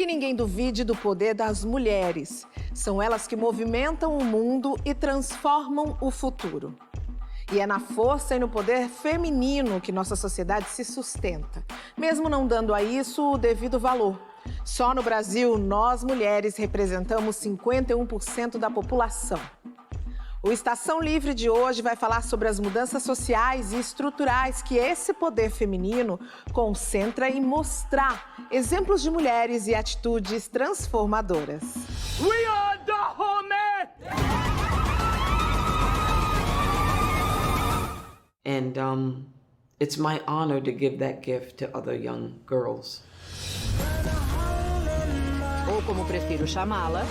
que ninguém duvide do poder das mulheres. São elas que movimentam o mundo e transformam o futuro. E é na força e no poder feminino que nossa sociedade se sustenta, mesmo não dando a isso o devido valor. Só no Brasil, nós mulheres representamos 51% da população. O Estação Livre de hoje vai falar sobre as mudanças sociais e estruturais que esse poder feminino concentra em mostrar exemplos de mulheres e atitudes transformadoras. We are the homie! And it's my honor to give that gift to other young girls. Ou como prefiro chamá-la,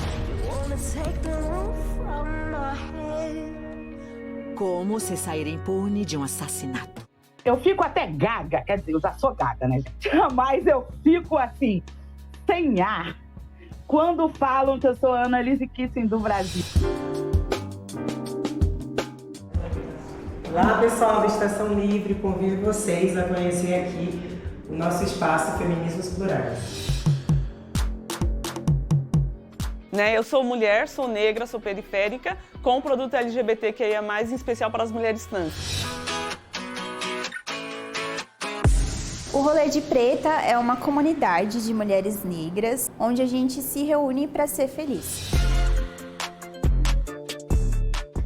como se sair impune de um assassinato. Eu fico até gaga, quer dizer, eu já sou gaga, né, gente? Mas eu fico assim, sem ar, quando falam que eu sou a Annalise Kissen do Brasil. Olá, pessoal do Estação Livre, convido vocês a conhecer aqui o nosso espaço Feminismos Plurais. Eu sou mulher, sou negra, sou periférica, com o produto LGBTQIA+, em especial para as mulheres trans. O Rolê de Preta é uma comunidade de mulheres negras, onde a gente se reúne para ser feliz.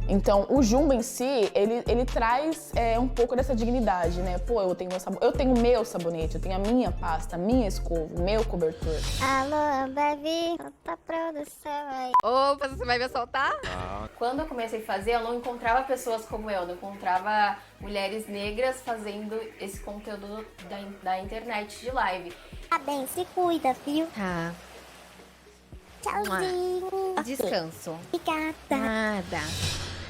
Então, o Jumbo em si, ele traz um pouco dessa dignidade, né? Pô, eu tenho meu sabonete, eu tenho a minha pasta, a minha escova, o meu cobertor. Alô, Baby, tá produção aí. Opa, você vai me soltar? Quando eu comecei a fazer, eu não encontrava pessoas como eu, não encontrava mulheres negras fazendo esse conteúdo da internet de live. Tá bem, se cuida, viu? Tá. Tchauzinho. Descanso. Obrigada. Nada.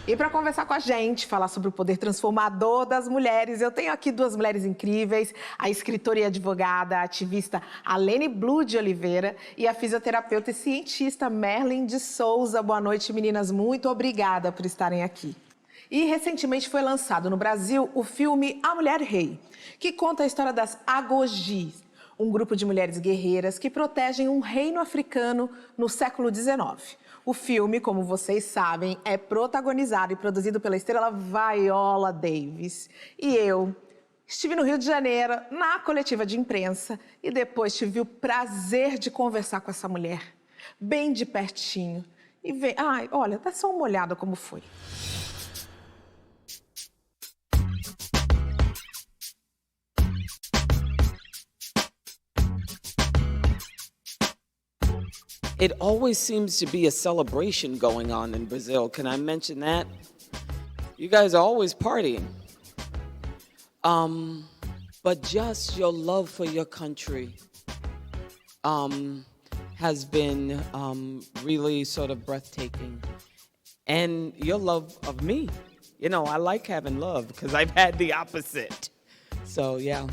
E para conversar com a gente, falar sobre o poder transformador das mulheres, eu tenho aqui duas mulheres incríveis, a escritora e advogada, a ativista Alene Blue de Oliveira e a fisioterapeuta e cientista Merlin de Souza. Boa noite, meninas. Muito obrigada por estarem aqui. E recentemente foi lançado no Brasil o filme A Mulher Rei, que conta a história das Agogis, um grupo de mulheres guerreiras que protegem um reino africano no século XIX. O filme, como vocês sabem, é protagonizado e produzido pela estrela Viola Davis. E eu estive no Rio de Janeiro, na coletiva de imprensa, e depois tive o prazer de conversar com essa mulher, bem de pertinho. E ver, olha, dá só uma olhada como foi. It always seems to be a celebration going on in Brazil. Can I mention that? You guys are always partying. But just your love for your country has been really sort of breathtaking. And your love of me. You know, I like having love because I've had the opposite. So, yeah.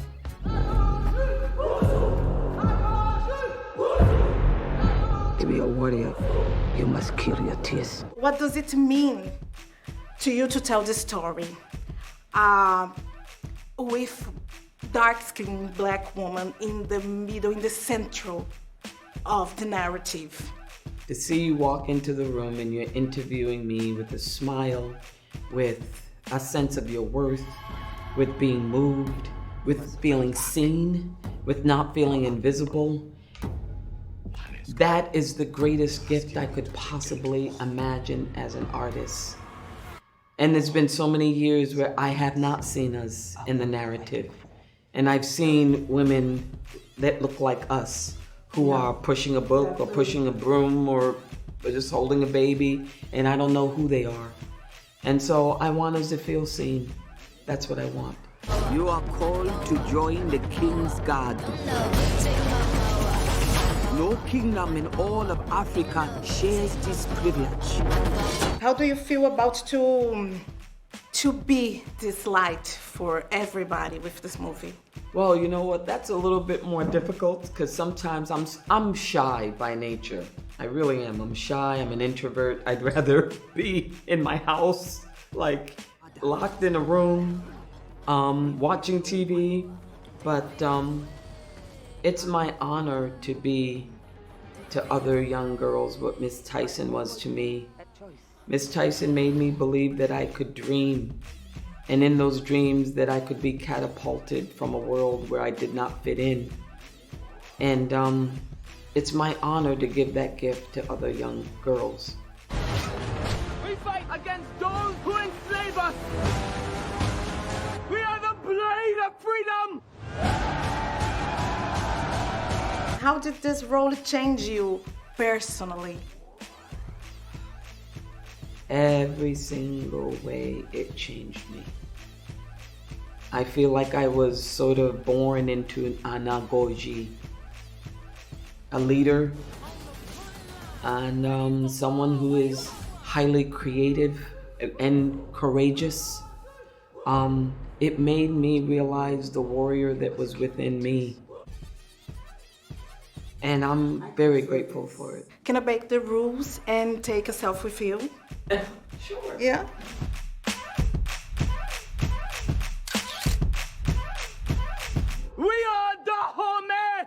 To be a warrior, you must kill your tears. What does it mean to you to tell this story with dark-skinned black woman in the middle, in the central of the narrative? To see you walk into the room and you're interviewing me with a smile, with a sense of your worth, with being moved, with feeling seen, with not feeling invisible. That is the greatest gift I could possibly imagine as an artist. And there's been so many years where I have not seen us in the narrative. And I've seen women that look like us, who are pushing a book or pushing a broom or just holding a baby, and I don't know who they are. And so I want us to feel seen. That's what I want. You are called to join the King's Guard. No kingdom in all of Africa shares this privilege. How do you feel about to be this light for everybody with this movie? Well, you know what? That's a little bit more difficult because sometimes I'm shy by nature. I really am. I'm shy. I'm an introvert. I'd rather be in my house, like locked in a room, watching TV. But it's my honor to be to other young girls what Miss Tyson was to me. Miss Tyson made me believe that I could dream, and in those dreams that I could be catapulted from a world where I did not fit in. And it's my honor to give that gift to other young girls. We fight against those who enslave us. We are the blade of freedom. How did this role change you personally? Every single way it changed me. I feel like I was sort of born into an anagogy, a leader, and someone who is highly creative and courageous. It made me realize the warrior that was within me. And I'm very grateful for it. Can I break the rules and take a selfie with you? Sure. Yeah. We are the homie.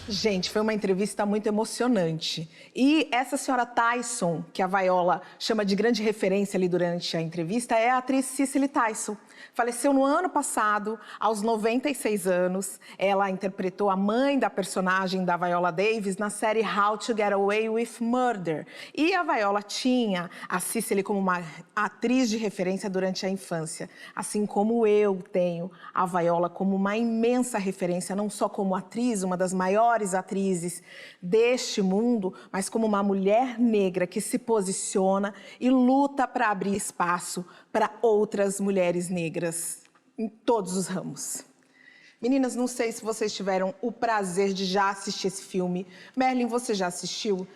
Gente, foi uma entrevista muito emocionante. E essa senhora Tyson, que a Viola chama de grande referência ali durante a entrevista, é a atriz Cicely Tyson. Faleceu no ano passado, aos 96 anos. Ela interpretou a mãe da personagem da Viola Davis na série How to Get Away with Murder. E a Viola tinha a Cicely como uma atriz de referência durante a infância. Assim como eu tenho a Viola como uma imensa referência, não só como atriz, uma das maiores atrizes deste mundo, mas como uma mulher negra que se posiciona e luta para abrir espaço para outras mulheres negras em todos os ramos. Meninas, não sei se vocês tiveram o prazer de já assistir esse filme. Merlin, você já assistiu?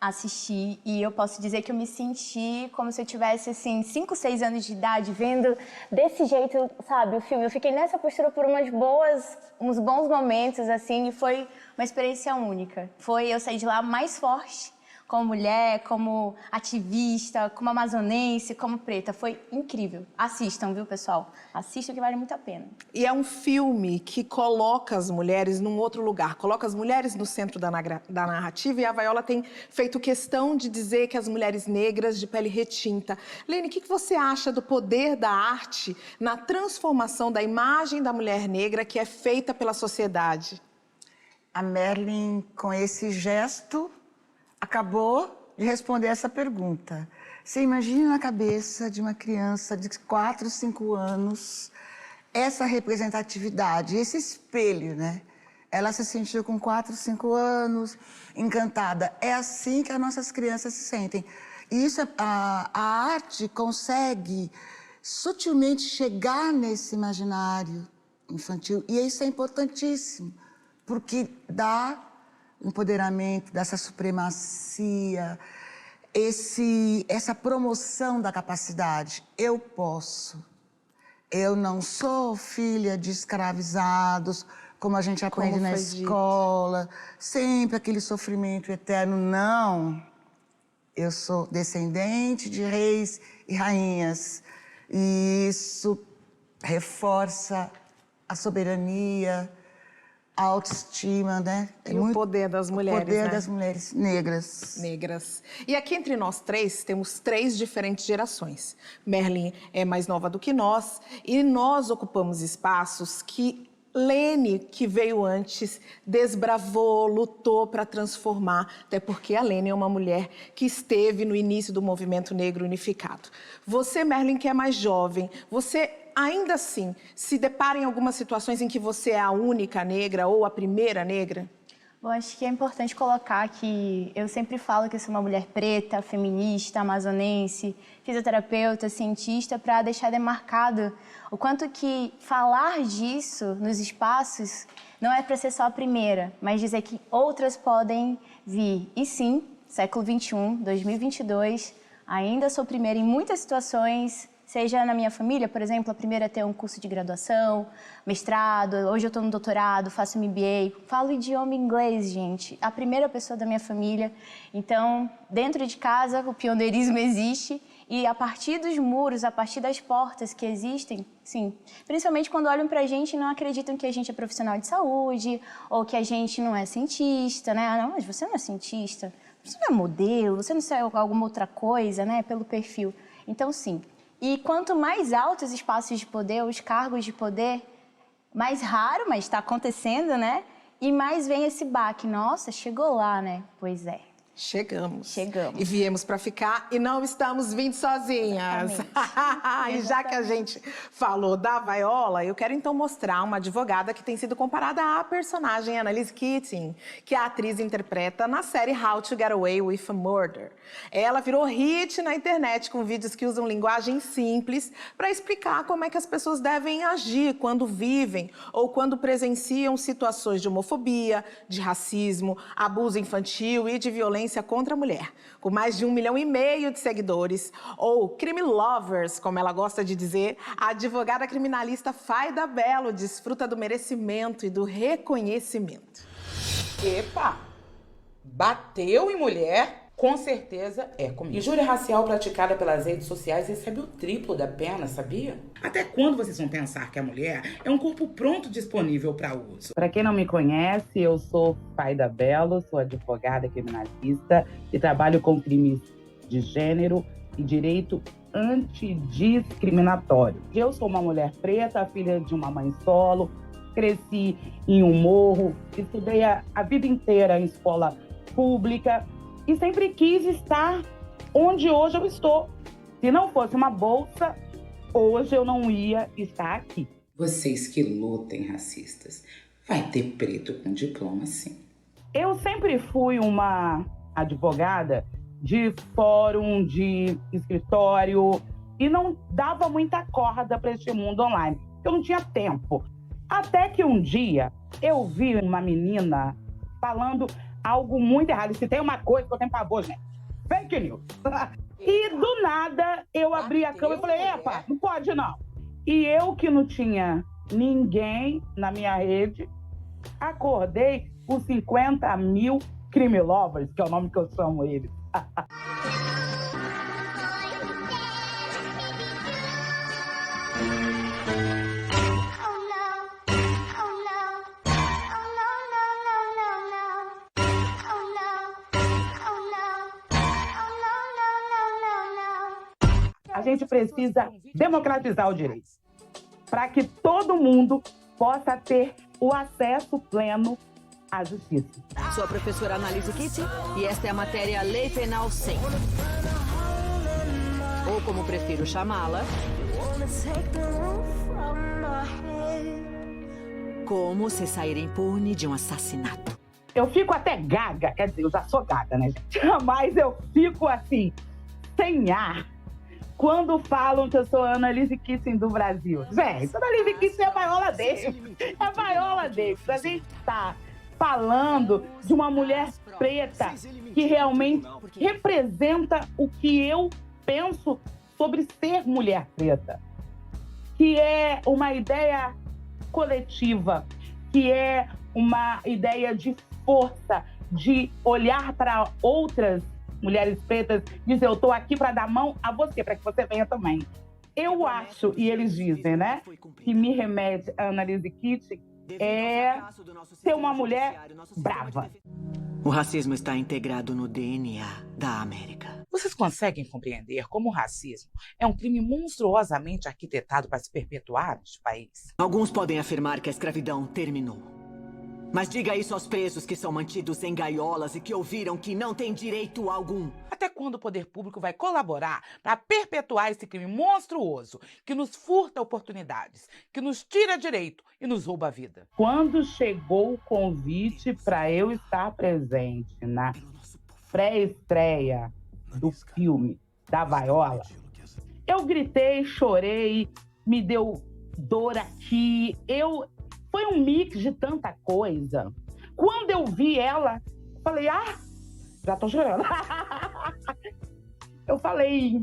Assisti e eu posso dizer que eu me senti como se eu tivesse, assim, 5, 6 anos de idade, vendo desse jeito, sabe, o filme. Eu fiquei nessa postura por uns bons momentos, assim, e foi uma experiência única. Eu saí de lá mais forte, como mulher, como ativista, como amazonense, como preta. Foi incrível. Assistam, viu, pessoal? Assistam que vale muito a pena. E é um filme que coloca as mulheres num outro lugar, coloca as mulheres no centro da narrativa, e a Viola tem feito questão de dizer que as mulheres negras de pele retinta. Lene, o que você acha do poder da arte na transformação da imagem da mulher negra que é feita pela sociedade? A Merlin, com esse gesto, acabou de responder essa pergunta. Você imagina na cabeça de uma criança de 4, 5 anos essa representatividade, esse espelho, né? Ela se sentiu com 4, 5 anos, encantada. É assim que as nossas crianças se sentem. E isso, a arte consegue sutilmente chegar nesse imaginário infantil. E isso é importantíssimo, porque dá empoderamento, dessa supremacia, essa promoção da capacidade. Eu posso. Eu não sou filha de escravizados, como a gente aprende na escola, sempre aquele sofrimento eterno. Não. Eu sou descendente de reis e rainhas. E isso reforça a soberania, a autoestima, né? E o poder das mulheres, o poder, né? das mulheres negras. Negras. E aqui entre nós três, temos 3 diferentes gerações. Merlin é mais nova do que nós e nós ocupamos espaços que Lene, que veio antes, desbravou, lutou para transformar, até porque a Lene é uma mulher que esteve no início do movimento negro unificado. Você, Merlin, que é mais jovem, você ainda assim se depara em algumas situações em que você é a única negra ou a primeira negra? Bom, acho que é importante colocar que eu sempre falo que eu sou uma mulher preta, feminista, amazonense, fisioterapeuta, cientista, para deixar demarcado o quanto que falar disso nos espaços não é para ser só a primeira, mas dizer que outras podem vir. E sim, século XXI, 2022, ainda sou primeira em muitas situações, seja na minha família, por exemplo, a primeira a ter um curso de graduação, mestrado, hoje eu estou no doutorado, faço MBA, falo idioma inglês, gente, a primeira pessoa da minha família. Então, dentro de casa, o pioneirismo existe E a partir dos muros, a partir das portas que existem, sim, principalmente quando olham pra gente e não acreditam que a gente é profissional de saúde ou que a gente não é cientista, né? Ah, não, mas você não é cientista, você não é modelo, você não é alguma outra coisa, né? Pelo perfil. Então, sim. E quanto mais altos os espaços de poder, os cargos de poder, mais raro, mas está acontecendo, né? E mais vem esse baque. Nossa, chegou lá, né? Pois é. Chegamos. E viemos para ficar e não estamos vindo sozinhas. E já que a gente falou da Viola, eu quero então mostrar uma advogada que tem sido comparada à personagem Annalise Keating, que a atriz interpreta na série How to Get Away with Murder. Ela virou hit na internet com vídeos que usam linguagem simples para explicar como é que as pessoas devem agir quando vivem ou quando presenciam situações de homofobia, de racismo, abuso infantil e de violência contra a mulher. Com mais de 1,5 milhão de seguidores, ou crime lovers, como ela gosta de dizer, a advogada criminalista Faida Bello desfruta do merecimento e do reconhecimento. Epa! Bateu em mulher? Com certeza é comigo. Injúria racial praticada pelas redes sociais recebe o triplo da pena, sabia? Até quando vocês vão pensar que a mulher é um corpo pronto disponível para uso? Para quem não me conhece, eu sou Faida Bello, sou advogada criminalista e trabalho com crimes de gênero e direito antidiscriminatório. Eu sou uma mulher preta, filha de uma mãe solo, cresci em um morro, estudei a vida inteira em escola pública, e sempre quis estar onde hoje eu estou. Se não fosse uma bolsa, hoje eu não ia estar aqui. Vocês que lutem, racistas, vai ter preto com diploma, sim. Eu sempre fui uma advogada de fórum, de escritório, e não dava muita corda para este mundo online, porque eu não tinha tempo. Até que um dia eu vi uma menina falando algo muito errado. Se tem uma coisa que eu tenho pavor, gente, fake news. E do nada eu abri a câmera e falei, epa, não pode não. E eu que não tinha ninguém na minha rede, acordei com 50 mil crime lovers, que é o nome que eu chamo eles. A gente precisa democratizar o direito para que todo mundo possa ter o acesso pleno à justiça. Sou a professora Annalise Keating e esta é a matéria Lei Penal 100. Ou como prefiro chamá-la, como se sair impune de um assassinato. Eu fico até gaga, quer dizer, eu já sou gaga, né, gente? Mas eu fico assim, sem ar, quando falam que eu sou a Annalise Keating do Brasil. Gente, a Annalise Keating é a Viola Davis. É a Viola Davis. A gente está falando de uma mulher preta que realmente representa o que eu penso sobre ser mulher preta. Que é uma ideia coletiva, que é uma ideia de força, de olhar para outras mulheres pretas, dizer, eu tô aqui para dar mão a você, para que você venha também. Eu acho, e eles dizem, né, que me remete a Annalise Keating é ser uma mulher brava. O racismo está integrado no DNA da América. Vocês conseguem compreender como o racismo é um crime monstruosamente arquitetado para se perpetuar neste país? Alguns podem afirmar que a escravidão terminou. Mas diga isso aos presos que são mantidos em gaiolas e que ouviram que não têm direito algum. Até quando o poder público vai colaborar para perpetuar esse crime monstruoso que nos furta oportunidades, que nos tira direito e nos rouba a vida? Quando chegou o convite para eu estar presente na pré-estreia do filme da Viola, eu gritei, chorei, me deu dor aqui, foi um mix de tanta coisa. Quando eu vi ela, falei, já tô chorando. Eu falei,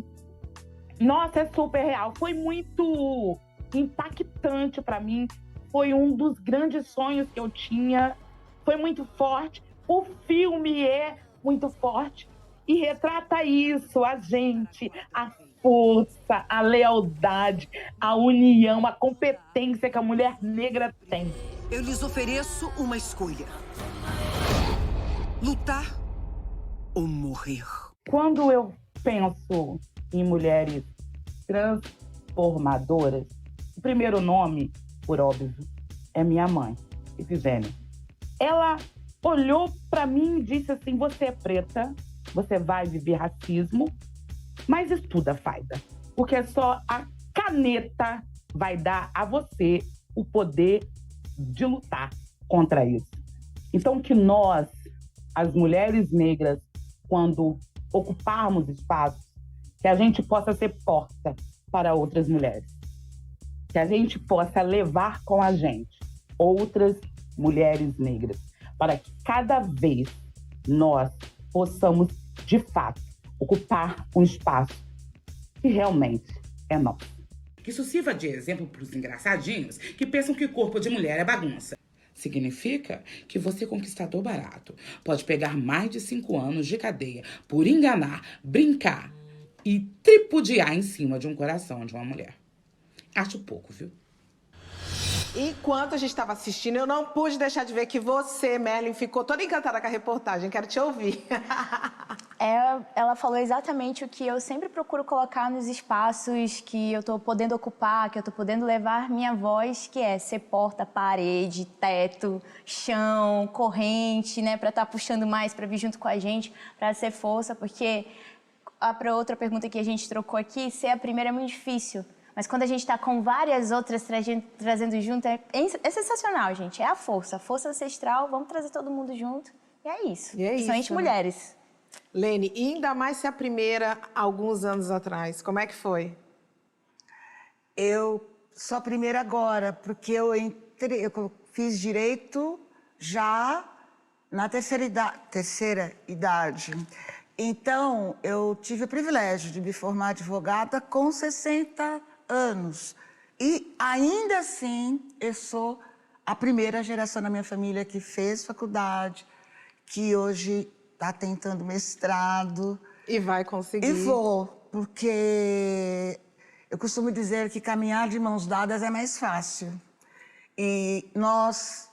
nossa, é super real. Foi muito impactante para mim. Foi um dos grandes sonhos que eu tinha. Foi muito forte. O filme é muito forte e retrata isso, a gente, a força, a lealdade, a união, a competência que a mulher negra tem. Eu lhes ofereço uma escolha: lutar ou morrer. Quando eu penso em mulheres transformadoras, o primeiro nome, por óbvio, é minha mãe, Ifigênia. Ela olhou para mim e disse assim: você é preta, você vai viver racismo, mas estuda, Faida, porque só a caneta vai dar a você o poder de lutar contra isso. Então, que nós, as mulheres negras, quando ocuparmos espaços, que a gente possa ser porta para outras mulheres, que a gente possa levar com a gente outras mulheres negras, para que cada vez nós possamos, de fato, ocupar um espaço que realmente é nosso. Que isso sirva de exemplo para os engraçadinhos que pensam que corpo de mulher é bagunça. Significa que você, conquistador barato, pode pegar mais de 5 anos de cadeia por enganar, brincar e tripudiar em cima de um coração de uma mulher. Acho pouco, viu? Enquanto a gente estava assistindo, eu não pude deixar de ver que você, Merlin, ficou toda encantada com a reportagem. Quero te ouvir. Ela falou exatamente o que eu sempre procuro colocar nos espaços que eu estou podendo ocupar, que eu estou podendo levar minha voz, que é ser porta, parede, teto, chão, corrente, né? Para estar puxando mais, para vir junto com a gente, para ser força, porque para outra pergunta que a gente trocou aqui, ser a primeira é muito difícil. Mas quando a gente está com várias outras trazendo junto, é sensacional, gente. É a força ancestral, vamos trazer todo mundo junto. E é isso, principalmente mulheres. Lene, e ainda mais ser a primeira alguns anos atrás, como é que foi? Eu sou a primeira agora, porque eu fiz direito já na terceira idade. Então, eu tive o privilégio de me formar advogada com 60 anos. E, ainda assim, eu sou a primeira geração da minha família que fez faculdade, que hoje está tentando mestrado. E vai conseguir. E vou, porque eu costumo dizer que caminhar de mãos dadas é mais fácil. E nós,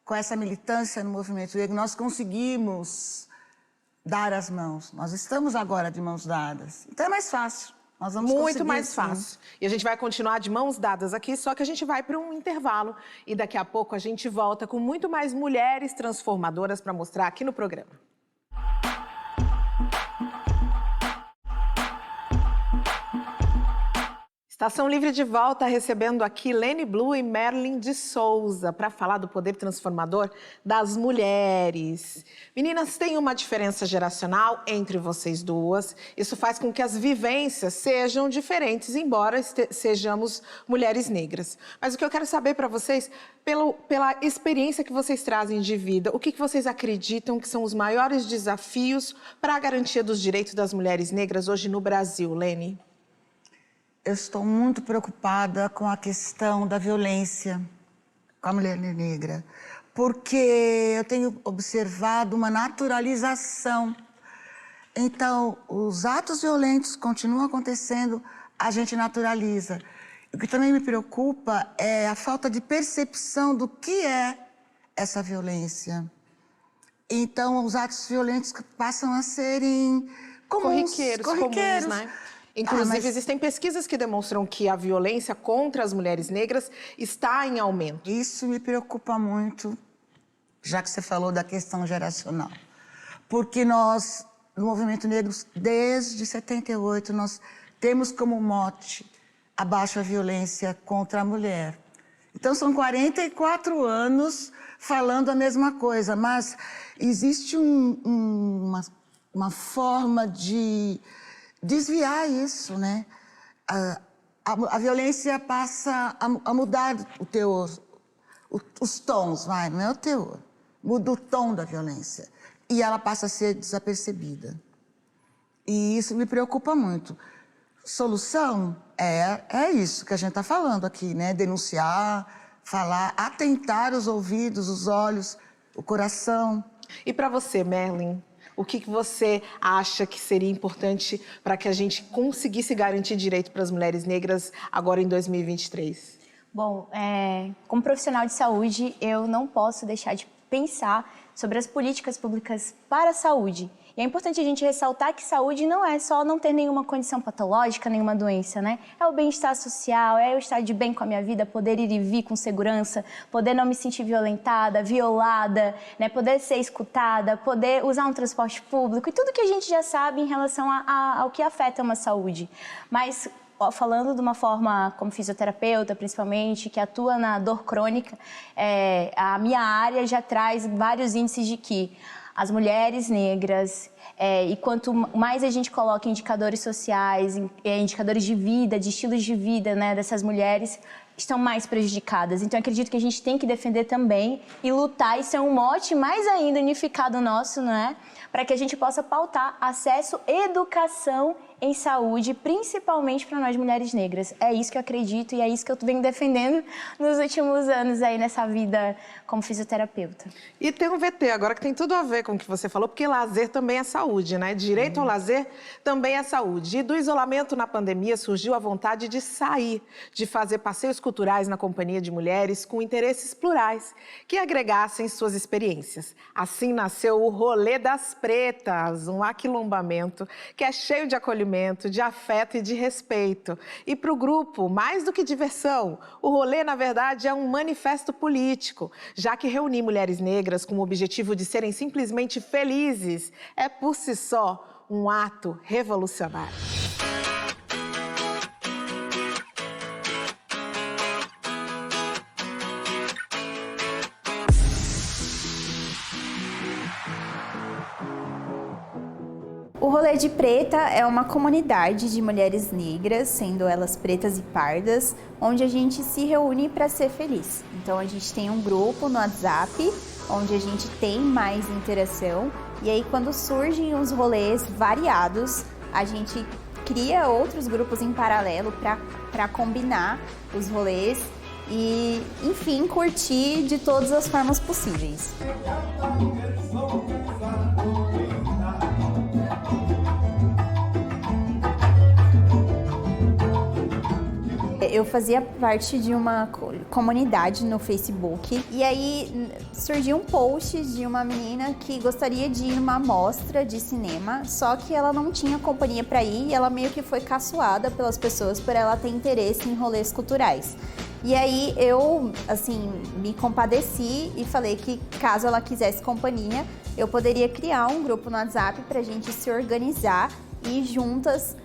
com essa militância no movimento negro, nós conseguimos dar as mãos. Nós estamos agora de mãos dadas. Então é mais fácil. Nós vamos muito mais sim. fácil. E a gente vai continuar de mãos dadas aqui, só que a gente vai para um intervalo. E daqui a pouco a gente volta com muito mais mulheres transformadoras para mostrar aqui no programa. Estação Livre de volta, recebendo aqui Lene Blue e Merlin de Souza para falar do poder transformador das mulheres. Meninas, tem uma diferença geracional entre vocês duas. Isso faz com que as vivências sejam diferentes, embora sejamos mulheres negras. Mas o que eu quero saber para vocês, pela experiência que vocês trazem de vida, o que vocês acreditam que são os maiores desafios para a garantia dos direitos das mulheres negras hoje no Brasil, Lene? Eu estou muito preocupada com a questão da violência com a mulher negra, porque eu tenho observado uma naturalização. Então, os atos violentos continuam acontecendo, a gente naturaliza. O que também me preocupa é a falta de percepção do que é essa violência. Então, os atos violentos passam a serem comuns, corriqueiros, comuns, né? Inclusive, existem pesquisas que demonstram que a violência contra as mulheres negras está em aumento. Isso me preocupa muito, já que você falou da questão geracional. Porque nós, no Movimento Negro, desde 78, nós temos como mote abaixo a violência contra a mulher. Então, são 44 anos falando a mesma coisa, mas existe uma forma de desviar isso, né? A violência passa a mudar o teor, os tons, não é o teor. Muda o tom da violência. E ela passa a ser desapercebida. E isso me preocupa muito. Solução é isso que a gente está falando aqui, né? Denunciar, falar, atentar os ouvidos, os olhos, o coração. E para você, Merlin? O que você acha que seria importante para que a gente conseguisse garantir direito para as mulheres negras agora em 2023? Bom, como profissional de saúde, eu não posso deixar de pensar sobre as políticas públicas para a saúde. E é importante a gente ressaltar que saúde não é só não ter nenhuma condição patológica, nenhuma doença, né? É o bem-estar social, é eu estar de bem com a minha vida, poder ir e vir com segurança, poder não me sentir violentada, violada, né? Poder ser escutada, poder usar um transporte público e tudo que a gente já sabe em relação ao que afeta uma saúde. Mas falando de uma forma como fisioterapeuta, principalmente, que atua na dor crônica, a minha área já traz vários índices de que as mulheres negras, e quanto mais a gente coloca indicadores sociais, indicadores de vida, de estilos de vida, né, dessas mulheres, estão mais prejudicadas. Então, acredito que a gente tem que defender também e lutar, e ser um mote mais ainda unificado nosso, né, para que a gente possa pautar acesso e educação em saúde, principalmente para nós mulheres negras. É isso que eu acredito e é isso que eu venho defendendo nos últimos anos aí nessa vida como fisioterapeuta. E tem um VT agora que tem tudo a ver com o que você falou, porque lazer também é saúde, né? Direito ao lazer também é saúde. E do isolamento na pandemia surgiu a vontade de sair, de fazer passeios culturais na companhia de mulheres com interesses plurais, que agregassem suas experiências. Assim nasceu o Rolê das Pretas, um aquilombamento que é cheio de acolhimento, de afeto e de respeito. E para o grupo, mais do que diversão, o rolê, na verdade, é um manifesto político, já que reunir mulheres negras com o objetivo de serem simplesmente felizes é, por si só, um ato revolucionário. O Rolê de Preta é uma comunidade de mulheres negras, sendo elas pretas e pardas, onde a gente se reúne para ser feliz. Então a gente tem um grupo no WhatsApp, onde a gente tem mais interação, e aí quando surgem os rolês variados, a gente cria outros grupos em paralelo para combinar os rolês e, enfim, curtir de todas as formas possíveis. Eu fazia parte de uma comunidade no Facebook e aí surgiu um post de uma menina que gostaria de ir numa mostra de cinema, só que ela não tinha companhia para ir e ela meio que foi caçoada pelas pessoas por ela ter interesse em rolês culturais. E aí eu, assim, me compadeci e falei que caso ela quisesse companhia, eu poderia criar um grupo no WhatsApp pra gente se organizar e ir juntas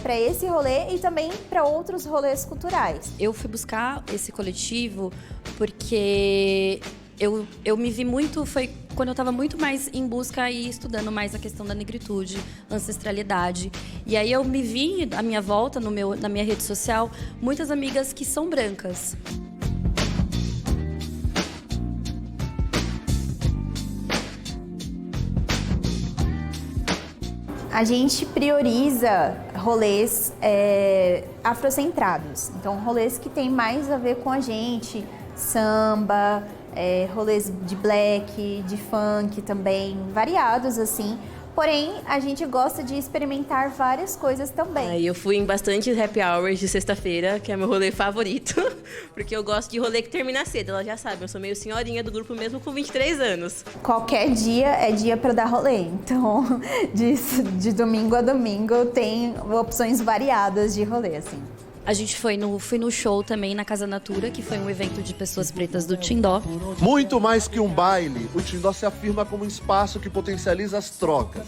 para esse rolê e também para outros rolês culturais. Eu fui buscar esse coletivo porque eu me vi muito, foi quando eu estava muito mais em busca e estudando mais a questão da negritude, ancestralidade. E aí eu me vi à minha volta, na minha rede social, muitas amigas que são brancas. A gente prioriza rolês afrocentrados, então rolês que tem mais a ver com a gente, samba, rolês de black, de funk também, variados assim. Porém, a gente gosta de experimentar várias coisas também. Eu fui em bastante happy hours de sexta-feira, que é meu rolê favorito, porque eu gosto de rolê que termina cedo, ela já sabe, eu sou meio senhorinha do grupo mesmo com 23 anos. Qualquer dia é dia para dar rolê, então de domingo a domingo tem opções variadas de rolê, assim. A gente fui no show também na Casa Natura, que foi um evento de pessoas pretas do Tindó. Muito mais que um baile, o Tindó se afirma como um espaço que potencializa as trocas.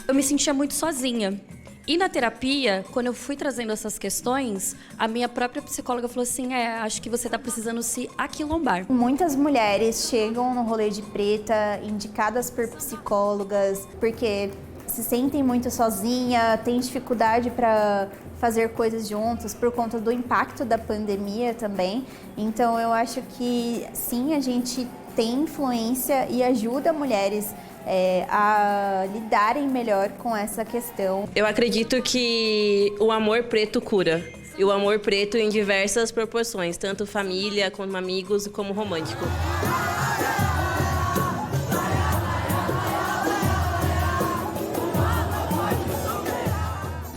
Eu me sentia muito sozinha. E na terapia, quando eu fui trazendo essas questões, a minha própria psicóloga falou assim, acho que você tá precisando se aquilombar. Muitas mulheres chegam no Rolê de Preta, indicadas por psicólogas, porque se sentem muito sozinha, têm dificuldade para fazer coisas juntos por conta do impacto da pandemia também. Então eu acho que sim, a gente tem influência e ajuda mulheres a lidarem melhor com essa questão. Eu acredito que o amor preto cura. E o amor preto em diversas proporções, tanto família, como amigos, como romântico.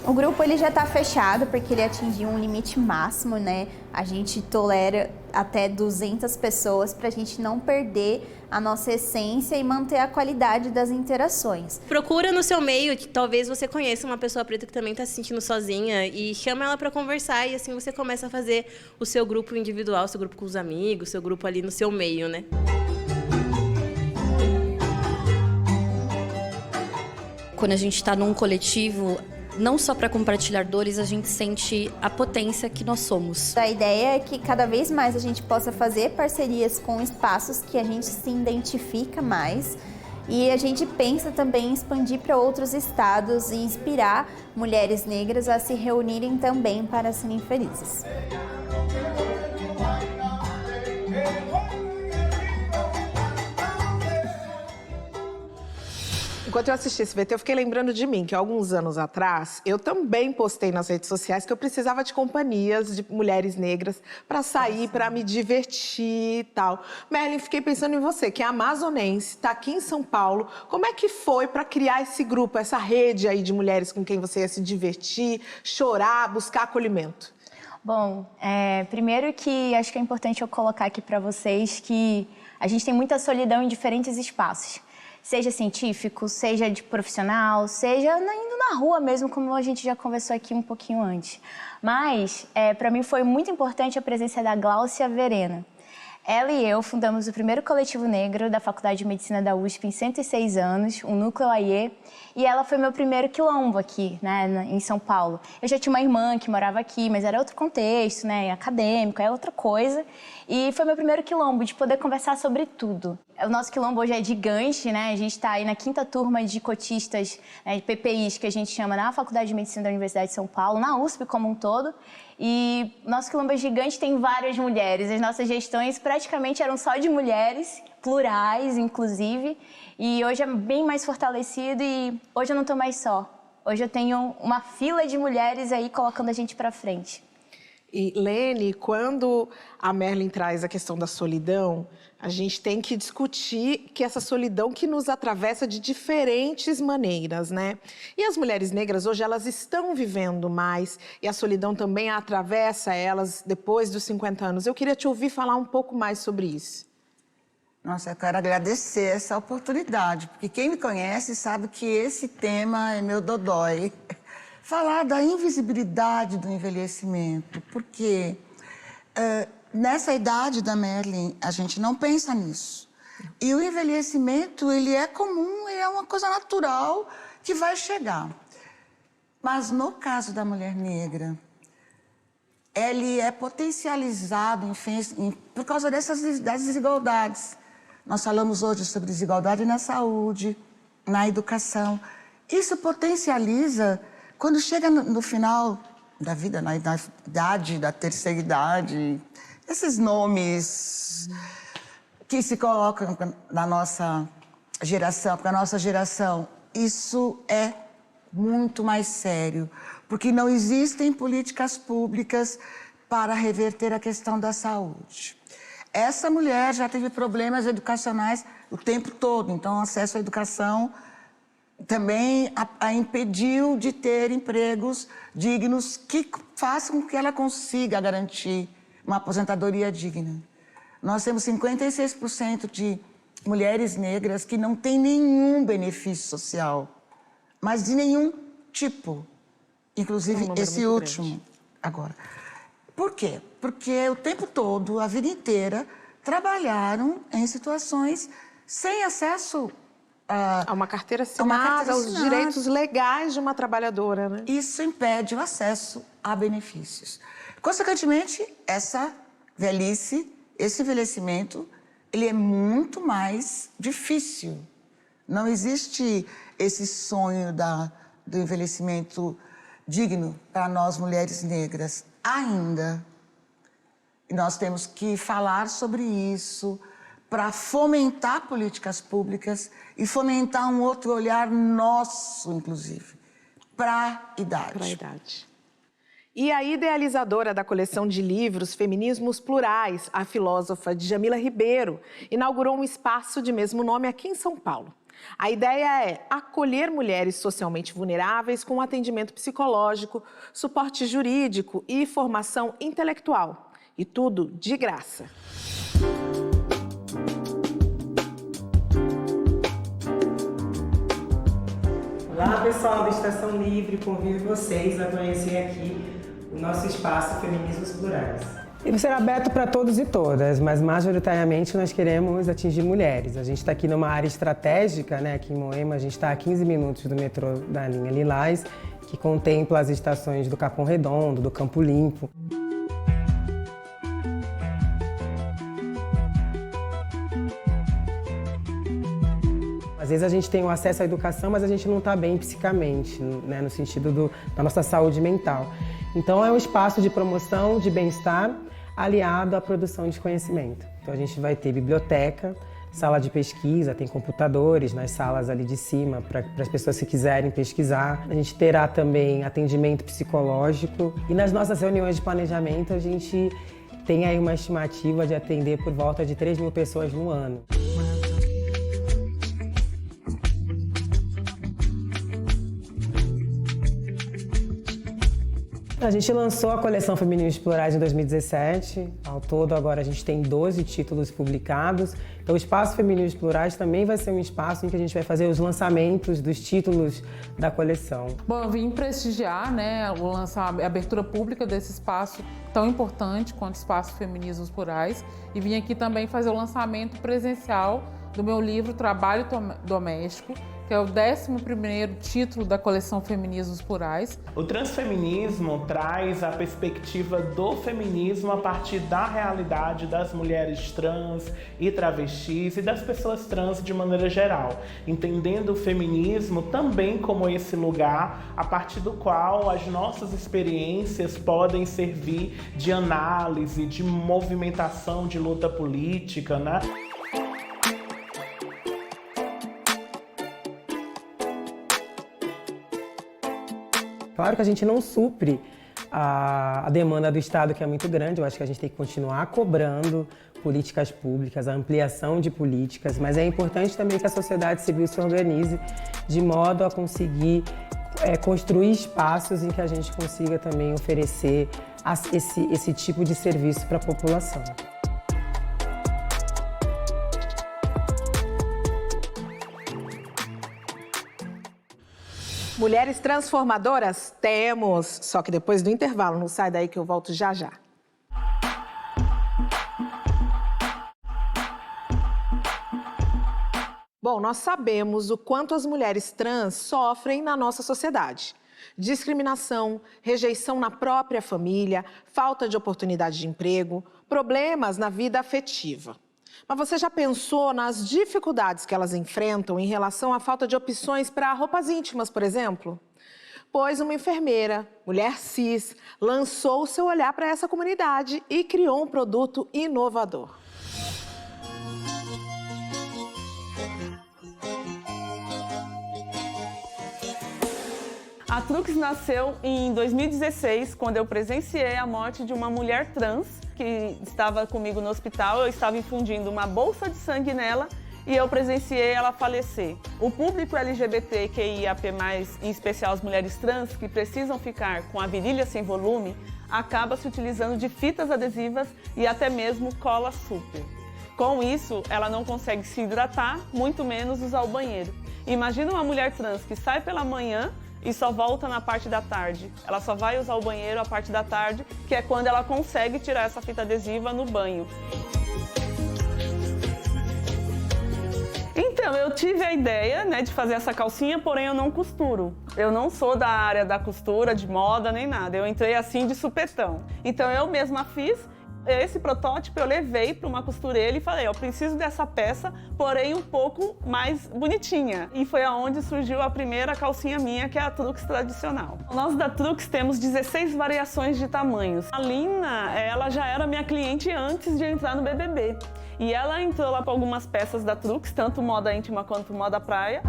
O grupo ele já está fechado porque ele atingiu um limite máximo, né? A gente tolera até 200 pessoas para a gente não perder a nossa essência e manter a qualidade das interações. Procura no seu meio, que talvez você conheça uma pessoa preta que também está se sentindo sozinha e chama ela para conversar e assim você começa a fazer o seu grupo individual, o seu grupo com os amigos, o seu grupo ali no seu meio, né? Quando a gente está num coletivo, não só para compartilhar dores, a gente sente a potência que nós somos. A ideia é que cada vez mais a gente possa fazer parcerias com espaços que a gente se identifica mais e a gente pensa também em expandir para outros estados e inspirar mulheres negras a se reunirem também para serem felizes. Enquanto eu assisti esse VT, eu fiquei lembrando de mim, que alguns anos atrás, eu também postei nas redes sociais que eu precisava de companhias de mulheres negras para sair, para me divertir e tal. Merlin, fiquei pensando em você, que é amazonense, está aqui em São Paulo. Como é que foi para criar esse grupo, essa rede aí de mulheres com quem você ia se divertir, chorar, buscar acolhimento? Bom, primeiro que acho que é importante eu colocar aqui para vocês que a gente tem muita solidão em diferentes espaços. Seja científico, seja de profissional, seja indo na rua mesmo, como a gente já conversou aqui um pouquinho antes. Mas, para mim, foi muito importante a presença da Gláucia Verena. Ela e eu fundamos o primeiro coletivo negro da Faculdade de Medicina da USP em 106 anos, o Núcleo AIE, e ela foi meu primeiro quilombo aqui, né, em São Paulo. Eu já tinha uma irmã que morava aqui, mas era outro contexto, né, acadêmico, é outra coisa. E foi meu primeiro quilombo, de poder conversar sobre tudo. O nosso quilombo hoje é gigante, né? A gente está aí na 5ª turma de cotistas, né, de PPIs, que a gente chama na Faculdade de Medicina da Universidade de São Paulo, na USP como um todo. E nosso quilombo é gigante, tem várias mulheres. As nossas gestões praticamente eram só de mulheres, plurais, inclusive. E hoje é bem mais fortalecido e hoje eu não estou mais só. Hoje eu tenho uma fila de mulheres aí colocando a gente para frente. E, Lene, quando a Merlin traz a questão da solidão, a gente tem que discutir que essa solidão que nos atravessa de diferentes maneiras, né? E as mulheres negras hoje, elas estão vivendo mais e a solidão também atravessa elas depois dos 50 anos. Eu queria te ouvir falar um pouco mais sobre isso. Nossa, eu quero agradecer essa oportunidade, porque quem me conhece sabe que esse tema é meu dodói. Falar da invisibilidade do envelhecimento, porque nessa idade da Merlin, a gente não pensa nisso. E o envelhecimento, ele é comum, ele é uma coisa natural que vai chegar. Mas no caso da mulher negra, ele é potencializado por causa das desigualdades. Nós falamos hoje sobre desigualdade na saúde, na educação. Isso potencializa quando chega no final da vida, na idade, da terceira idade, esses nomes que se colocam na nossa geração, para a nossa geração, isso é muito mais sério, porque não existem políticas públicas para reverter a questão da saúde. Essa mulher já teve problemas educacionais o tempo todo, então o acesso à educação também a impediu de ter empregos dignos que façam com que ela consiga garantir uma aposentadoria digna. Nós temos 56% de mulheres negras que não têm nenhum benefício social, mas de nenhum tipo, inclusive esse último agora. Por quê? Porque o tempo todo, a vida inteira, trabalharam em situações sem acesso a uma carteira assinada, aos direitos legais de uma trabalhadora, né? Isso impede o acesso a benefícios. Consequentemente, essa velhice, esse envelhecimento, ele é muito mais difícil. Não existe esse sonho do envelhecimento digno para nós, mulheres negras, ainda. E nós temos que falar sobre isso, para fomentar políticas públicas e fomentar um outro olhar nosso, inclusive, para a idade. Para a idade. E a idealizadora da coleção de livros Feminismos Plurais, a filósofa Djamila Ribeiro, inaugurou um espaço de mesmo nome aqui em São Paulo. A ideia é acolher mulheres socialmente vulneráveis com atendimento psicológico, suporte jurídico e formação intelectual. E tudo de graça. Olá pessoal da Estação Livre, convido vocês a conhecer aqui o nosso espaço Feminismos Plurais. Ele será aberto para todos e todas, mas majoritariamente nós queremos atingir mulheres. A gente está aqui numa área estratégica, né? Aqui em Moema, a gente está a 15 minutos do metrô da linha Lilás, que contempla as estações do Capão Redondo, do Campo Limpo. Às vezes a gente tem o acesso à educação, mas a gente não está bem psicamente, né, no sentido da nossa saúde mental. Então é um espaço de promoção de bem-estar aliado à produção de conhecimento. Então a gente vai ter biblioteca, sala de pesquisa, tem computadores nas salas ali de cima para as pessoas que quiserem pesquisar. A gente terá também atendimento psicológico e nas nossas reuniões de planejamento a gente tem aí uma estimativa de atender por volta de 3.000 pessoas no ano. A gente lançou a coleção Feminismos Plurais em 2017. Ao todo, agora a gente tem 12 títulos publicados. Então, o Espaço Feminismos Plurais também vai ser um espaço em que a gente vai fazer os lançamentos dos títulos da coleção. Bom, eu vim prestigiar, né, a abertura pública desse espaço tão importante quanto o Espaço Feminismos Plurais e vim aqui também fazer o lançamento presencial do meu livro Trabalho Doméstico, que é o 11º título da coleção Feminismos Plurais. O transfeminismo traz a perspectiva do feminismo a partir da realidade das mulheres trans e travestis e das pessoas trans de maneira geral, entendendo o feminismo também como esse lugar a partir do qual as nossas experiências podem servir de análise, de movimentação, de luta política, né? Claro que a gente não supre a demanda do Estado, que é muito grande. Eu acho que a gente tem que continuar cobrando políticas públicas, a ampliação de políticas, mas é importante também que a sociedade civil se organize de modo a conseguir construir espaços em que a gente consiga também oferecer esse tipo de serviço para a população. Mulheres transformadoras? Temos! Só que depois do intervalo, não sai daí que eu volto já já. Bom, nós sabemos o quanto as mulheres trans sofrem na nossa sociedade. Discriminação, rejeição na própria família, falta de oportunidade de emprego, problemas na vida afetiva. Mas você já pensou nas dificuldades que elas enfrentam em relação à falta de opções para roupas íntimas, por exemplo? Pois uma enfermeira, mulher cis, lançou o seu olhar para essa comunidade e criou um produto inovador. A Trux nasceu em 2016, quando eu presenciei a morte de uma mulher trans que estava comigo no hospital. Eu estava infundindo uma bolsa de sangue nela e eu presenciei ela falecer. O público LGBTQIAP+, em especial as mulheres trans, que precisam ficar com a virilha sem volume, acaba se utilizando de fitas adesivas e até mesmo cola super. Com isso, ela não consegue se hidratar, muito menos usar o banheiro. Imagina uma mulher trans que sai pela manhã e só volta na parte da tarde. Ela só vai usar o banheiro a parte da tarde, que é quando ela consegue tirar essa fita adesiva no banho. Então, eu tive a ideia, né, de fazer essa calcinha, porém eu não costuro. Eu não sou da área da costura, de moda, nem nada. Eu entrei assim de supetão. Então, eu mesma fiz. Esse protótipo eu levei para uma costureira e falei, eu preciso dessa peça, porém um pouco mais bonitinha. E foi aonde surgiu a primeira calcinha minha, que é a Trux tradicional. Nós da Trux temos 16 variações de tamanhos. A Lina, ela já era minha cliente antes de entrar no BBB. E ela entrou lá com algumas peças da Trux, tanto moda íntima quanto moda praia.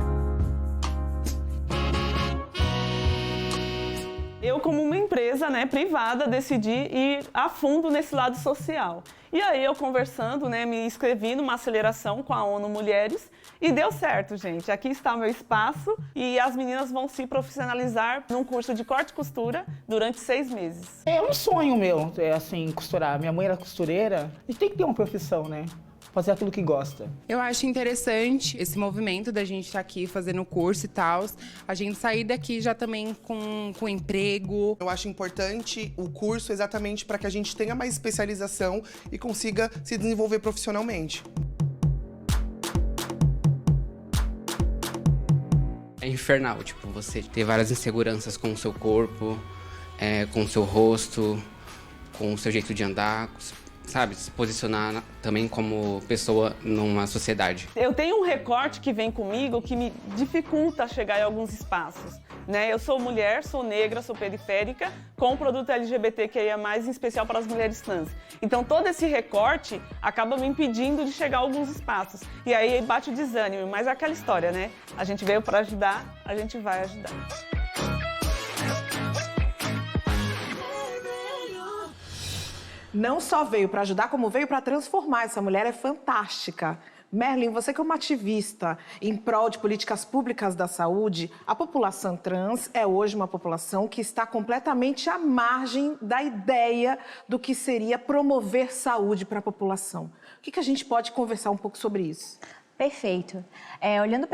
Eu, como uma empresa, né, privada, decidi ir a fundo nesse lado social. E aí eu conversando, né, me inscrevi numa aceleração com a ONU Mulheres e deu certo, gente. Aqui está o meu espaço e as meninas vão se profissionalizar num curso de corte e costura durante 6 meses. É um sonho meu, assim, costurar. Minha mãe era costureira. A gente tem que ter uma profissão, né? Fazer aquilo que gosta. Eu acho interessante esse movimento da gente estar aqui fazendo curso e tal, a gente sair daqui já também com emprego. Eu acho importante o curso exatamente para que a gente tenha mais especialização e consiga se desenvolver profissionalmente. É infernal, tipo, você ter várias inseguranças com o seu corpo, com o seu rosto, com o seu jeito de andar, sabe, se posicionar também como pessoa numa sociedade. Eu tenho um recorte que vem comigo que me dificulta chegar em alguns espaços, né? Eu sou mulher, sou negra, sou periférica, com produto LGBTQIA+, em especial para as mulheres trans. Então todo esse recorte acaba me impedindo de chegar a alguns espaços. E aí bate o desânimo, mas é aquela história, né? A gente veio para ajudar, a gente vai ajudar. Não só veio para ajudar, como veio para transformar. Essa mulher é fantástica. Merlin, você que é uma ativista em prol de políticas públicas da saúde, a população trans é hoje uma população que está completamente à margem da ideia do que seria promover saúde para a população. O que a gente pode conversar um pouco sobre isso? Perfeito. Olhando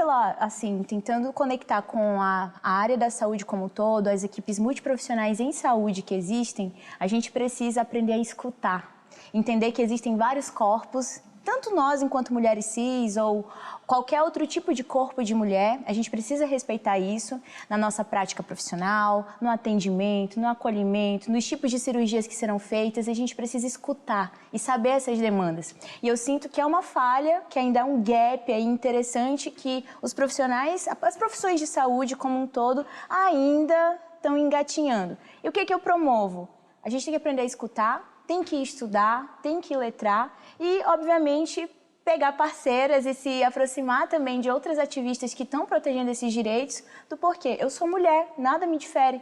tentando conectar com a área da saúde como um todo, as equipes multiprofissionais em saúde que existem, a gente precisa aprender a escutar, entender que existem vários corpos, tanto nós enquanto mulheres cis ou qualquer outro tipo de corpo de mulher, a gente precisa respeitar isso na nossa prática profissional, no atendimento, no acolhimento, nos tipos de cirurgias que serão feitas, a gente precisa escutar e saber essas demandas. E eu sinto que é uma falha, que ainda é um gap aí interessante que os profissionais, as profissões de saúde como um todo, ainda estão engatinhando. E o que eu promovo? A gente tem que aprender a escutar, tem que estudar, tem que letrar e, obviamente, pegar parceiras e se aproximar também de outras ativistas que estão protegendo esses direitos do porquê. Eu sou mulher, nada me difere.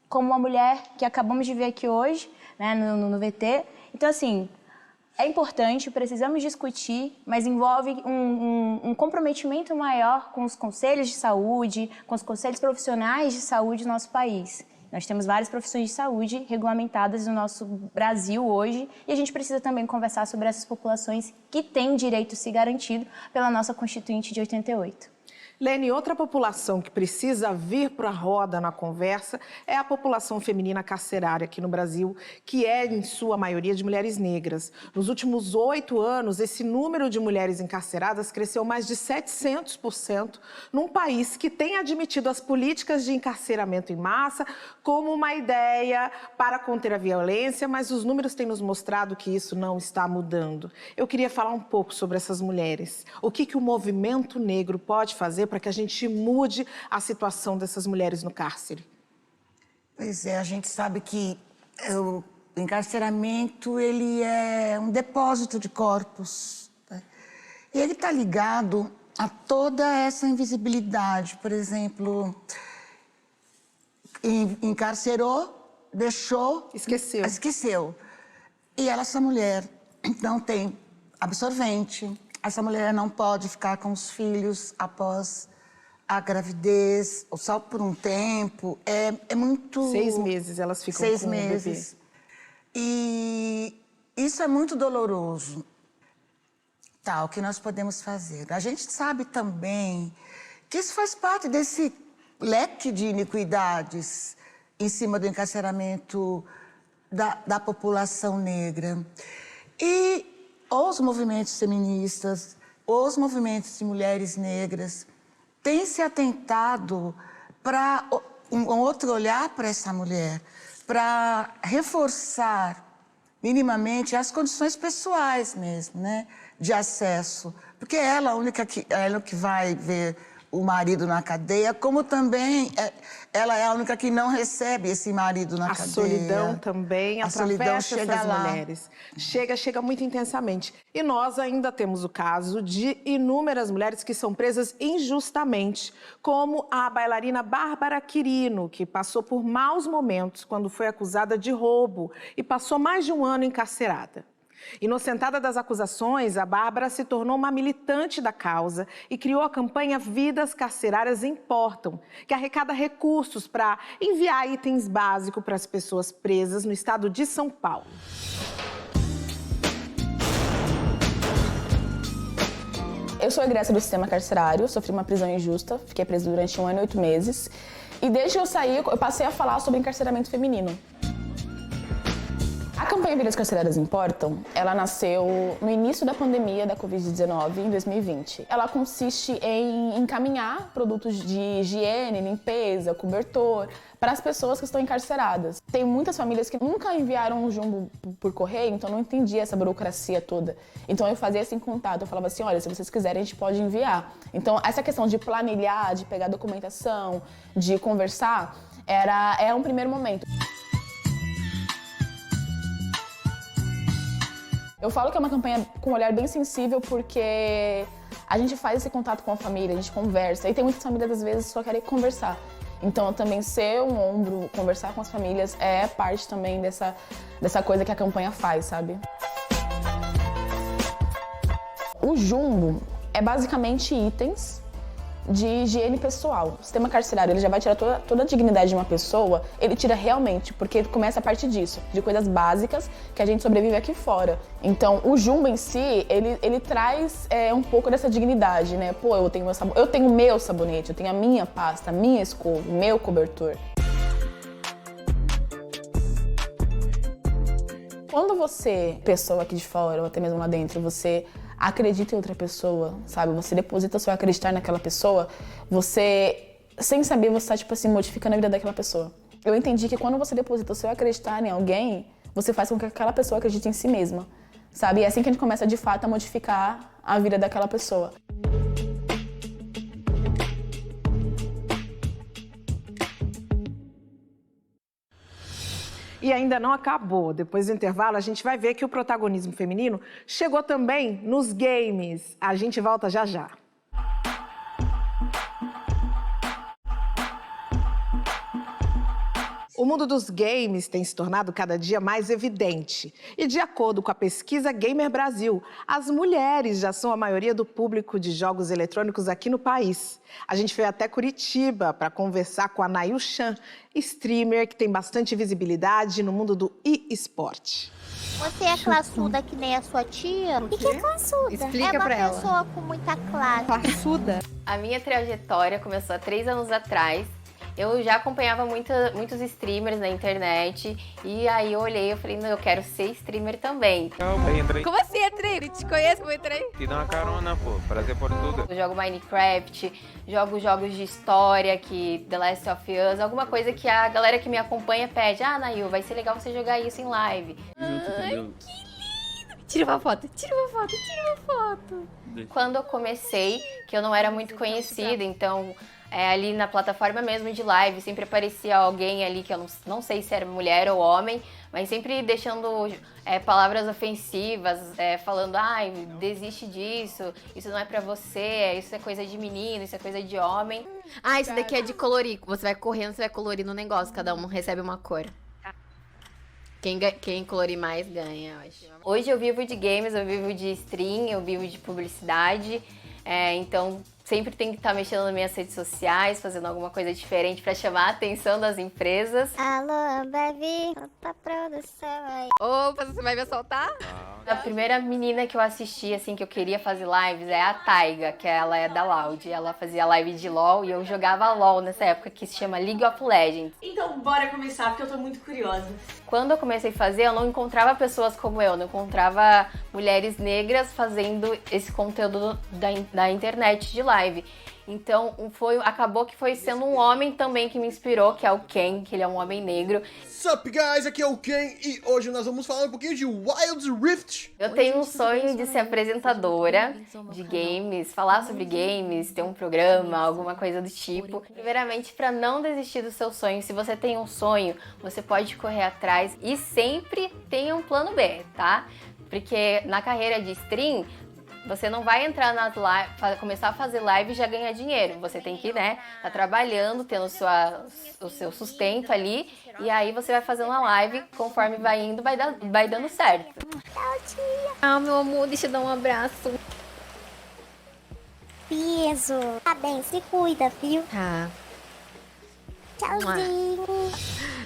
Como uma mulher que acabamos de ver aqui hoje, né, no VT. Então, assim, é importante, precisamos discutir, mas envolve um comprometimento maior com os conselhos de saúde, com os conselhos profissionais de saúde do nosso país. Nós temos várias profissões de saúde regulamentadas no nosso Brasil hoje e a gente precisa também conversar sobre essas populações que têm direito se garantido pela nossa Constituinte de 88. Lene, outra população que precisa vir para a roda na conversa é a população feminina carcerária aqui no Brasil, que é, em sua maioria, de mulheres negras. Nos últimos 8 anos, esse número de mulheres encarceradas cresceu mais de 700%, num país que tem admitido as políticas de encarceramento em massa como uma ideia para conter a violência, mas os números têm nos mostrado que isso não está mudando. Eu queria falar um pouco sobre essas mulheres. O que o movimento negro pode fazer para que a gente mude a situação dessas mulheres no cárcere? Pois é, a gente sabe que o encarceramento ele é um depósito de corpos, né? E ele está ligado a toda essa invisibilidade. Por exemplo, encarcerou, deixou... Esqueceu. E essa mulher não tem absorvente. Essa mulher não pode ficar com os filhos após a gravidez, ou só por um tempo. É muito... 6 meses elas ficam 6 com meses. o bebê. E isso é muito doloroso. Tá, o que nós podemos fazer? A gente sabe também que isso faz parte desse leque de iniquidades em cima do encarceramento da população negra. E os movimentos feministas, os movimentos de mulheres negras têm se atentado para um outro olhar para essa mulher, para reforçar minimamente as condições pessoais mesmo, né, de acesso. Porque ela é a única que vai ver o marido na cadeia, como também ela é a única que não recebe esse marido na cadeia. A solidão também atravessa essas mulheres. Chega muito intensamente. E nós ainda temos o caso de inúmeras mulheres que são presas injustamente, como a bailarina Bárbara Quirino, que passou por maus momentos quando foi acusada de roubo e passou mais de um ano encarcerada. Inocentada das acusações, a Bárbara se tornou uma militante da causa e criou a campanha Vidas Carcerárias Importam, que arrecada recursos para enviar itens básicos para as pessoas presas no estado de São Paulo. Eu sou egressa do sistema carcerário, sofri uma prisão injusta, fiquei presa durante 1 ano e 8 meses. E desde que eu saí, eu passei a falar sobre encarceramento feminino. A campanha Vidas Carcerárias Importam, ela nasceu no início da pandemia da Covid-19, em 2020. Ela consiste em encaminhar produtos de higiene, limpeza, cobertor, para as pessoas que estão encarceradas. Tem muitas famílias que nunca enviaram um jumbo por correio, então não entendia essa burocracia toda. Então eu fazia esse contato, eu falava assim, olha, se vocês quiserem a gente pode enviar. Então essa questão de planilhar, de pegar documentação, de conversar, é um primeiro momento. Eu falo que é uma campanha com um olhar bem sensível porque a gente faz esse contato com a família, a gente conversa. E tem muitas famílias, às vezes, que só querem conversar. Então, também ser um ombro, conversar com as famílias é parte também dessa coisa que a campanha faz, sabe? O jumbo é basicamente itens de higiene pessoal. O sistema carcerário ele já vai tirar toda a dignidade de uma pessoa, ele tira realmente, porque começa a partir disso, de coisas básicas que a gente sobrevive aqui fora. Então, o jumbo em si, ele traz um pouco dessa dignidade, né? Pô, eu tenho o meu sabonete, eu tenho a minha pasta, a minha escova, o meu cobertor. Quando você, pessoa aqui de fora, ou até mesmo lá dentro, você acredita em outra pessoa, sabe? Você deposita o seu acreditar naquela pessoa, você, sem saber, você tá, tipo assim, modificando a vida daquela pessoa. Eu entendi que quando você deposita o seu acreditar em alguém, você faz com que aquela pessoa acredite em si mesma, sabe? E é assim que a gente começa, de fato, a modificar a vida daquela pessoa. E ainda não acabou. Depois do intervalo, a gente vai ver que o protagonismo feminino chegou também nos games. A gente volta já já. O mundo dos games tem se tornado cada dia mais evidente. E de acordo com a pesquisa Gamer Brasil, as mulheres já são a maioria do público de jogos eletrônicos aqui no país. A gente veio até Curitiba para conversar com a Nail Chan, streamer que tem bastante visibilidade no mundo do e-sport. Você é classuda que nem a sua tia? O que é classuda? Explica pra ela. É uma pessoa com muita classe. Classuda? A minha trajetória começou há 3 anos atrás. Eu já acompanhava muitos streamers na internet e aí eu olhei e falei, não, eu quero ser streamer também. Entrei. Como assim entrei? Te conheço como entrei? Te dá uma carona, pô. Prazer por tudo. Eu jogo Minecraft, jogo jogos de história, que The Last of Us, alguma coisa que a galera que me acompanha pede. Ah, Nail, vai ser legal você jogar isso em live. Ai, que lindo! Tira uma foto, tira uma foto, tira uma foto. Quando eu comecei, que eu não era muito conhecida, então... ali na plataforma mesmo de live, sempre aparecia alguém ali que eu não sei se era mulher ou homem, mas sempre deixando palavras ofensivas, falando, ai, desiste disso, isso não é pra você, isso é coisa de menino, isso é coisa de homem. Ah, isso daqui é de colorir, você vai correndo, você vai colorir no negócio, cada um recebe uma cor. Quem colorir mais ganha, eu acho. Hoje eu vivo de games, eu vivo de stream, eu vivo de publicidade, então... Sempre tem que estar mexendo nas minhas redes sociais, fazendo alguma coisa diferente para chamar a atenção das empresas. Alô, Baby, tá produção aí. Opa, você vai me assaltar? A primeira menina que eu assisti, assim, que eu queria fazer lives é a Taiga, que ela é da Loud. Ela fazia live de LOL e eu jogava LOL nessa época, que se chama League of Legends. Então, bora começar, porque eu tô muito curiosa. Quando eu comecei a fazer, eu não encontrava pessoas como eu, não encontrava mulheres negras fazendo esse conteúdo da internet de live. Então, acabou que foi sendo um homem também que me inspirou, que é o Ken, que ele é um homem negro. Sup, guys? Aqui é o Ken e hoje nós vamos falar um pouquinho de Wild Rift. Eu tenho um sonho de ser apresentadora de games, falar sobre games, ter um programa, alguma coisa do tipo. Primeiramente, para não desistir do seu sonho, se você tem um sonho, você pode correr atrás e sempre tenha um plano B, tá? Porque na carreira de stream, você não vai entrar nas lives, começar a fazer live e já ganhar dinheiro. Você tem que, né, tá trabalhando, tendo o seu sustento ali. E aí você vai fazendo a live, conforme vai indo, vai dando certo. Tchau, tia. Ah, meu amor, deixa eu dar um abraço. Beijo. Tá bem, se cuida, viu? Tá. Tchauzinho.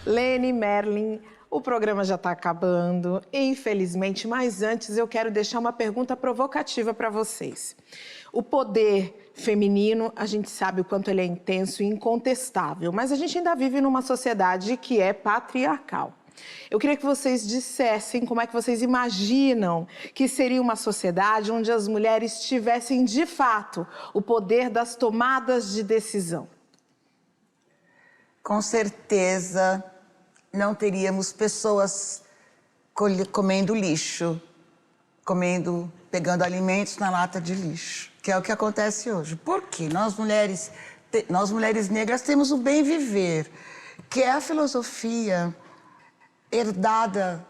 Lene, Merlin, o programa já está acabando, infelizmente, mas antes eu quero deixar uma pergunta provocativa para vocês. O poder feminino, a gente sabe o quanto ele é intenso e incontestável, mas a gente ainda vive numa sociedade que é patriarcal. Eu queria que vocês dissessem como é que vocês imaginam que seria uma sociedade onde as mulheres tivessem, de fato, o poder das tomadas de decisão. Com certeza não teríamos pessoas comendo lixo, pegando alimentos na lata de lixo, que é o que acontece hoje. Por quê? Nós mulheres negras temos o bem viver, que é a filosofia herdada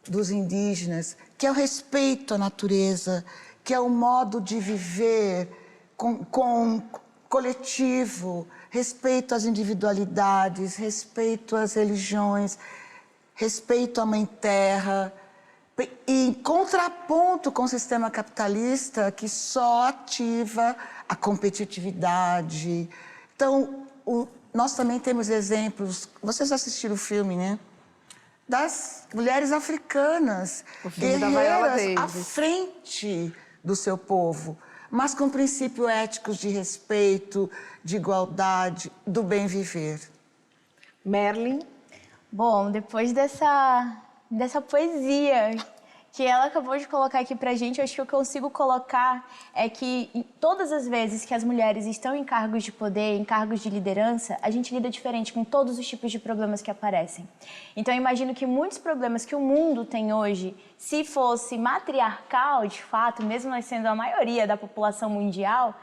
dos indígenas, que é o respeito à natureza, que é o modo de viver com coletivo, respeito às individualidades, respeito às religiões, respeito à Mãe Terra, e em contraponto com o sistema capitalista que só ativa a competitividade. Então, nós também temos exemplos, vocês assistiram o filme, né? Das mulheres africanas, guerreiras à frente do seu povo, mas com princípios éticos de respeito, de igualdade, do bem viver. Merlin? Bom, depois dessa poesia que ela acabou de colocar aqui pra gente, eu acho que o que eu consigo colocar é que todas as vezes que as mulheres estão em cargos de poder, em cargos de liderança, a gente lida diferente com todos os tipos de problemas que aparecem. Então eu imagino que muitos problemas que o mundo tem hoje, se fosse matriarcal, de fato, mesmo nós sendo a maioria da população mundial,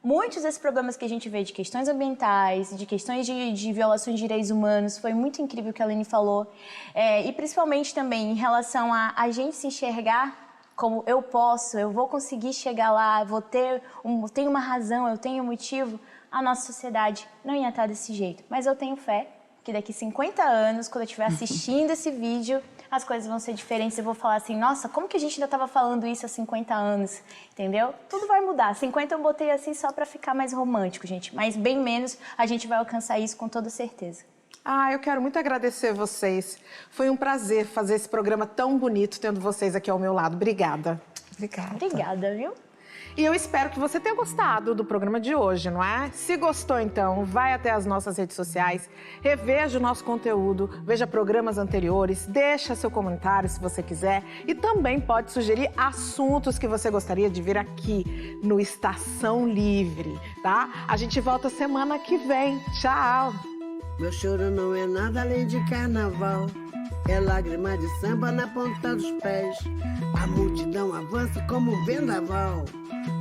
muitos desses problemas que a gente vê de questões ambientais, de questões de violações de direitos humanos, foi muito incrível o que a Lene falou. E principalmente também em relação a gente se enxergar como eu vou conseguir chegar lá, tenho uma razão, eu tenho um motivo, a nossa sociedade não ia estar desse jeito. Mas eu tenho fé que daqui 50 anos, quando eu estiver assistindo esse vídeo, as coisas vão ser diferentes. Eu vou falar assim, nossa, como que a gente ainda estava falando isso há 50 anos? Entendeu? Tudo vai mudar. 50 eu botei assim só para ficar mais romântico, gente. Mas bem menos a gente vai alcançar isso com toda certeza. Eu quero muito agradecer vocês. Foi um prazer fazer esse programa tão bonito, tendo vocês aqui ao meu lado. Obrigada. Obrigada, viu? E eu espero que você tenha gostado do programa de hoje, não é? Se gostou, então, vai até as nossas redes sociais, reveja o nosso conteúdo, veja programas anteriores, deixa seu comentário se você quiser e também pode sugerir assuntos que você gostaria de ver aqui no Estação Livre, tá? A gente volta semana que vem. Tchau! Meu choro não é nada além de carnaval. É lágrima de samba na ponta dos pés. A multidão avança como um vendaval.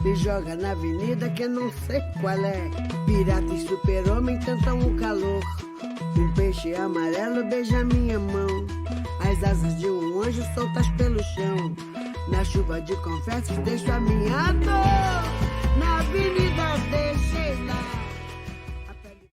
Me joga na avenida que eu não sei qual é. Pirata e super-homem tentam o calor. Um peixe amarelo beija minha mão. As asas de um anjo soltas pelo chão. Na chuva de confetes deixo a minha dor. Na avenida deixei lá.